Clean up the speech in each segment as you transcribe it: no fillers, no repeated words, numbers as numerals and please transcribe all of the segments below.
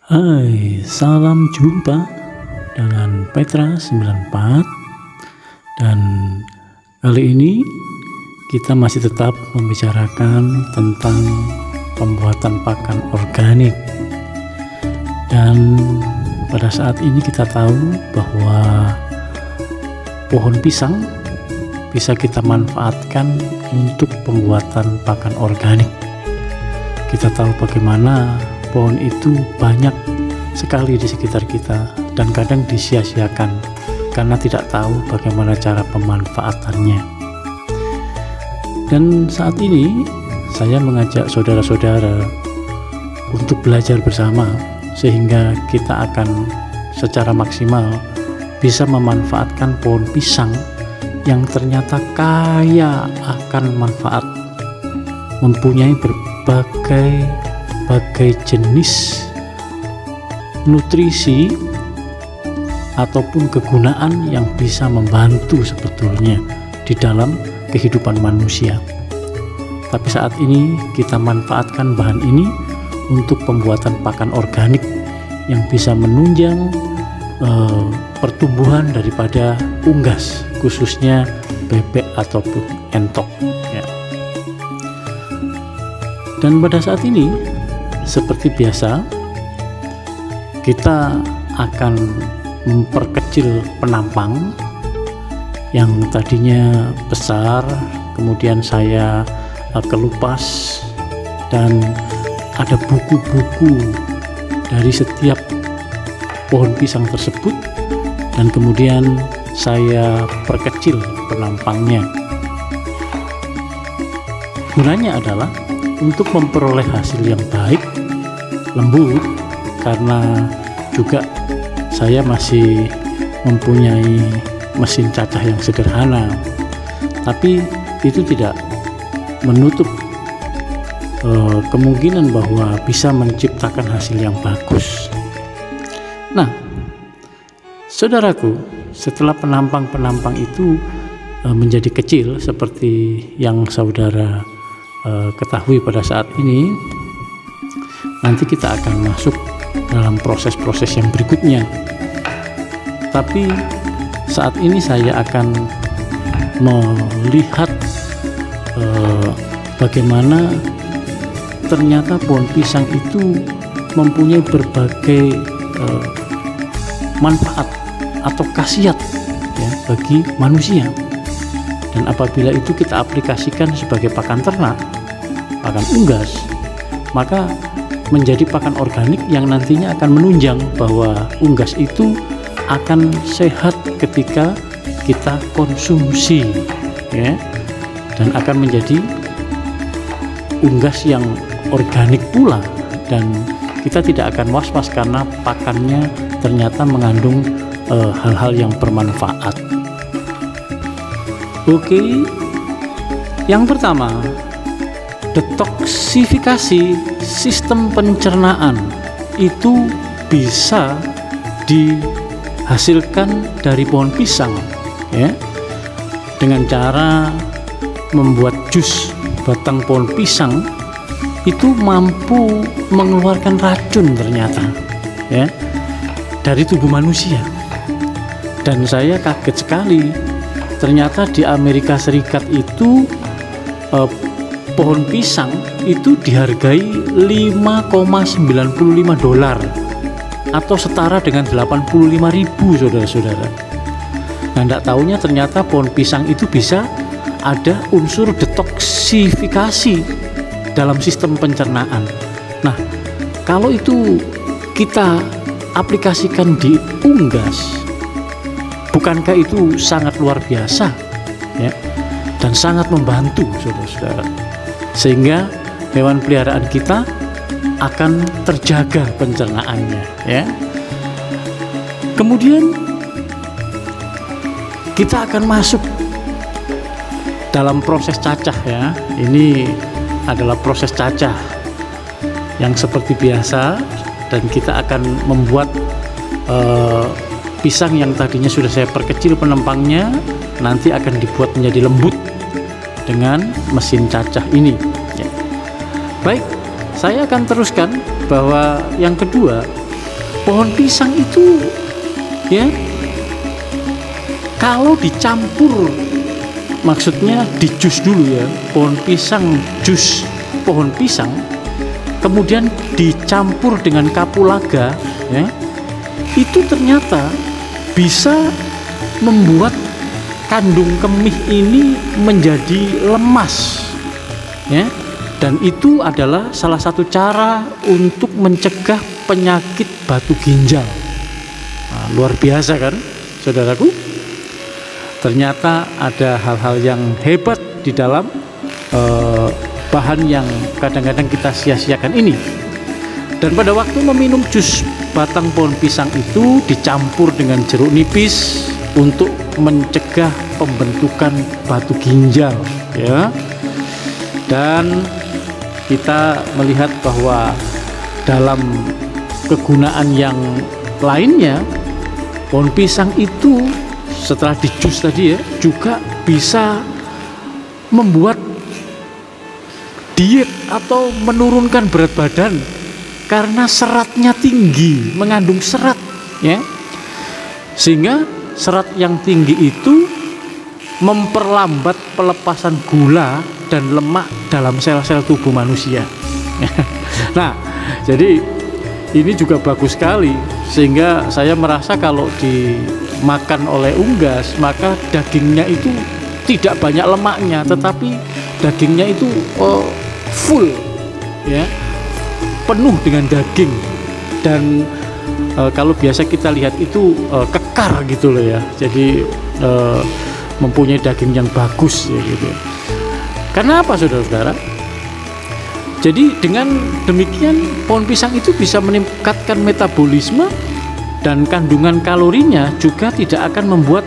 Hai, salam jumpa dengan Petra 94. Dan kali ini kita masih tetap membicarakan tentang pembuatan pakan organik. Dan pada saat ini kita tahu bahwa pohon pisang bisa kita manfaatkan untuk pembuatan pakan organik. Kita tahu bagaimana pohon itu banyak sekali di sekitar kita dan kadang disia-siakan karena tidak tahu bagaimana cara pemanfaatannya. Dan saat ini saya mengajak saudara-saudara untuk belajar bersama sehingga kita akan secara maksimal bisa memanfaatkan pohon pisang yang ternyata kaya akan manfaat, mempunyai berbagai jenis nutrisi ataupun kegunaan yang bisa membantu sebetulnya di dalam kehidupan manusia. Tapi saat ini kita manfaatkan bahan ini untuk pembuatan pakan organik yang bisa menunjang pertumbuhan daripada unggas, khususnya bebek ataupun entok ya. Dan pada saat ini seperti biasa kita akan memperkecil penampang yang tadinya besar, kemudian saya kelupas dan ada buku-buku dari setiap pohon pisang tersebut, dan kemudian saya perkecil penampangnya. Gunanya adalah untuk memperoleh hasil yang baik, lembut, karena juga saya masih mempunyai mesin cacah yang sederhana, tapi itu tidak menutup kemungkinan bahwa bisa menciptakan hasil yang bagus. Nah, saudaraku, setelah penampang-penampang itu menjadi kecil seperti yang saudara ketahui pada saat ini, nanti kita akan masuk dalam proses-proses yang berikutnya. Tapi saat ini saya akan melihat bagaimana ternyata pohon pisang itu mempunyai berbagai manfaat atau khasiat ya, bagi manusia. Dan apabila itu kita aplikasikan sebagai pakan ternak, pakan unggas, maka menjadi pakan organik yang nantinya akan menunjang bahwa unggas itu akan sehat ketika kita konsumsi ya, dan akan menjadi unggas yang organik pula, dan kita tidak akan was-was karena pakannya ternyata mengandung hal-hal yang bermanfaat. Oke, yang pertama, detoksifikasi sistem pencernaan itu bisa dihasilkan dari pohon pisang ya, dengan cara membuat jus batang pohon pisang itu mampu mengeluarkan racun ternyata ya dari tubuh manusia. Dan saya kaget sekali, ternyata di Amerika Serikat itu pohon pisang itu dihargai $5,95 atau setara dengan 85.000 saudara-saudara. Nah, tidak tahunya ternyata pohon pisang itu bisa ada unsur detoksifikasi dalam sistem pencernaan. Nah, kalau itu kita aplikasikan di unggas, bukankah itu sangat luar biasa ya, dan sangat membantu saudara-saudara, sehingga hewan peliharaan kita akan terjaga pencernaannya ya. Kemudian kita akan masuk dalam proses cacah ya. Ini adalah proses cacah yang seperti biasa, dan kita akan membuat pisang yang tadinya sudah saya perkecil penampangnya nanti akan dibuat menjadi lembut dengan mesin cacah ini ya. Baik, saya akan teruskan bahwa yang kedua, pohon pisang itu ya kalau dicampur, maksudnya di jus dulu ya, pohon pisang, jus pohon pisang, kemudian dicampur dengan kapulaga ya, itu ternyata bisa membuat kandung kemih ini menjadi lemas ya, dan itu adalah salah satu cara untuk mencegah penyakit batu ginjal. Nah, luar biasa kan saudaraku, ternyata ada hal-hal yang hebat di dalam bahan yang kadang-kadang kita sia-siakan ini. Dan pada waktu meminum jus batang pohon pisang itu dicampur dengan jeruk nipis untuk mencegah pembentukan batu ginjal ya. Dan kita melihat bahwa dalam kegunaan yang lainnya, pohon pisang itu setelah dijus tadi ya juga bisa membuat diet atau menurunkan berat badan karena seratnya tinggi, mengandung serat ya, sehingga serat yang tinggi itu memperlambat pelepasan gula dan lemak dalam sel-sel tubuh manusia. Nah, jadi ini juga bagus sekali, sehingga saya merasa kalau dimakan oleh unggas maka dagingnya itu tidak banyak lemaknya, tetapi dagingnya itu full ya, penuh dengan daging, dan kalau biasa kita lihat itu kekar gitu loh ya, jadi mempunyai daging yang bagus ya gitu. Karena apa saudara-saudara? Jadi dengan demikian pohon pisang itu bisa meningkatkan metabolisme, dan kandungan kalorinya juga tidak akan membuat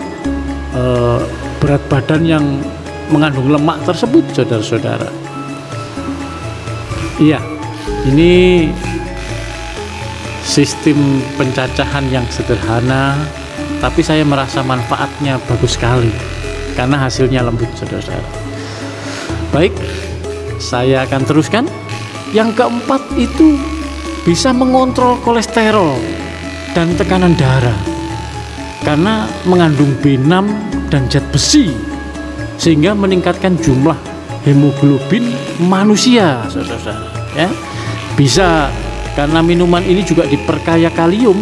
berat badan yang mengandung lemak tersebut, saudara-saudara. Iya, ini sistem pencacahan yang sederhana, tapi saya merasa manfaatnya bagus sekali karena hasilnya lembut, saudara-saudara. Baik, saya akan teruskan. Yang keempat itu bisa mengontrol kolesterol dan tekanan darah karena mengandung B6 dan zat besi, sehingga meningkatkan jumlah hemoglobin manusia, saudara-saudara ya. Bisa karena minuman ini juga diperkaya kalium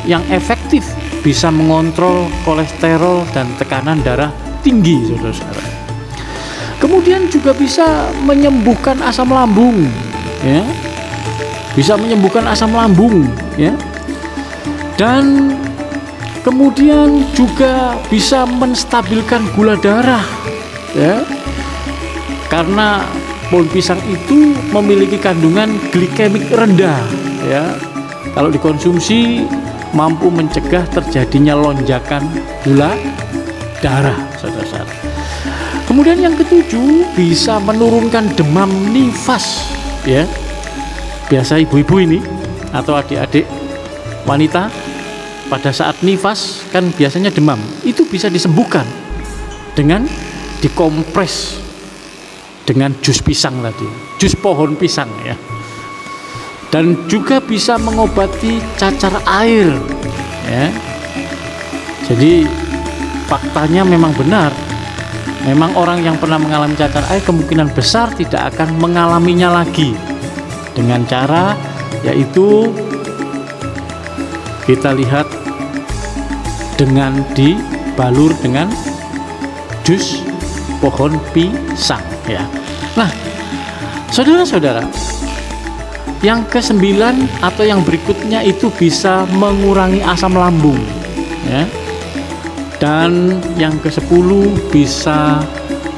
yang efektif bisa mengontrol kolesterol dan tekanan darah tinggi, saudara-saudara. Kemudian juga bisa menyembuhkan asam lambung ya, bisa menyembuhkan asam lambung ya, dan kemudian juga bisa menstabilkan gula darah ya, karena pohon pisang itu memiliki kandungan glikemik rendah ya. Kalau dikonsumsi mampu mencegah terjadinya lonjakan gula darah, saudara-saudara. Kemudian yang ketujuh, bisa menurunkan demam nifas ya. Biasa ibu-ibu ini atau adik-adik wanita pada saat nifas kan biasanya demam, itu bisa disembuhkan dengan dikompres dengan jus pisang tadi, jus pohon pisang ya. Dan juga bisa mengobati cacar air ya. Jadi faktanya memang benar, memang orang yang pernah mengalami cacar air kemungkinan besar tidak akan mengalaminya lagi, dengan cara yaitu kita lihat dengan dibalur dengan jus pohon pisang ya. Nah, saudara-saudara, yang kesembilan atau yang berikutnya itu bisa mengurangi asam lambung ya. Dan yang ke-10 bisa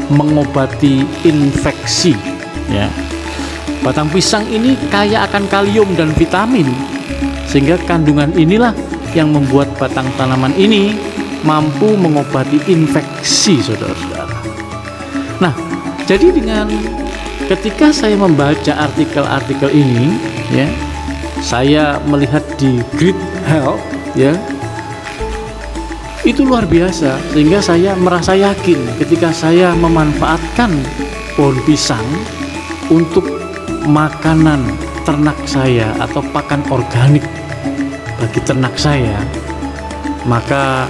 mengobati infeksi ya. Batang pisang ini kaya akan kalium dan vitamin, sehingga kandungan inilah yang membuat batang tanaman ini mampu mengobati infeksi, saudara-saudara. Nah, jadi dengan ketika saya membaca artikel-artikel ini ya, saya melihat di Great Health ya, itu luar biasa, sehingga saya merasa yakin ketika saya memanfaatkan pohon pisang untuk makanan ternak saya atau pakan organik bagi ternak saya, maka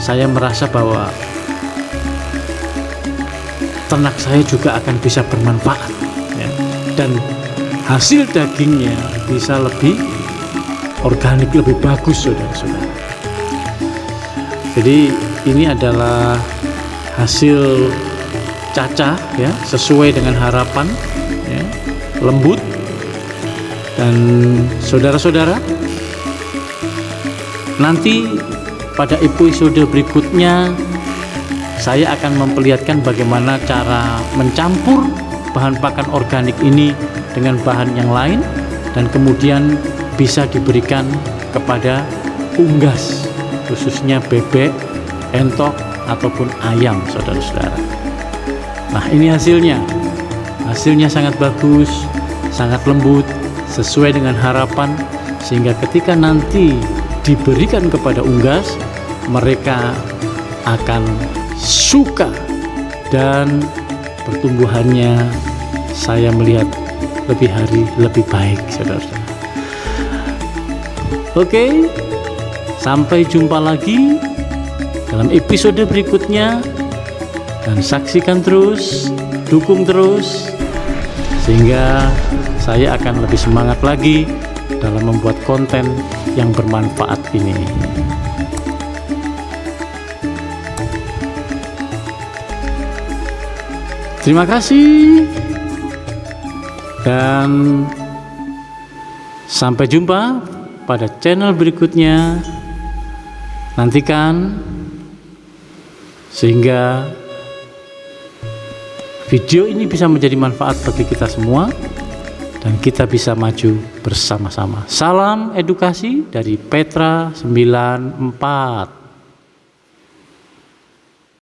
saya merasa bahwa ternak saya juga akan bisa bermanfaat, ya. Dan hasil dagingnya bisa lebih organik, lebih bagus, saudara-saudara. Jadi ini adalah hasil cacah, ya, sesuai dengan harapan, ya, lembut. Dan saudara-saudara, nanti pada episode berikutnya saya akan memperlihatkan bagaimana cara mencampur bahan pakan organik ini dengan bahan yang lain dan kemudian bisa diberikan kepada unggas, khususnya bebek, entok ataupun ayam, saudara-saudara. Nah, ini hasilnya sangat bagus, sangat lembut, sesuai dengan harapan, sehingga ketika nanti diberikan kepada unggas, mereka akan suka dan pertumbuhannya saya melihat lebih hari lebih baik, saudara-saudara. Oke, sampai jumpa lagi dalam episode berikutnya, dan saksikan terus, dukung terus, sehingga saya akan lebih semangat lagi dalam membuat konten yang bermanfaat ini. Terima kasih dan sampai jumpa pada channel berikutnya. Nantikan sehingga video ini bisa menjadi manfaat bagi kita semua dan kita bisa maju bersama-sama. Salam edukasi dari Petra 94.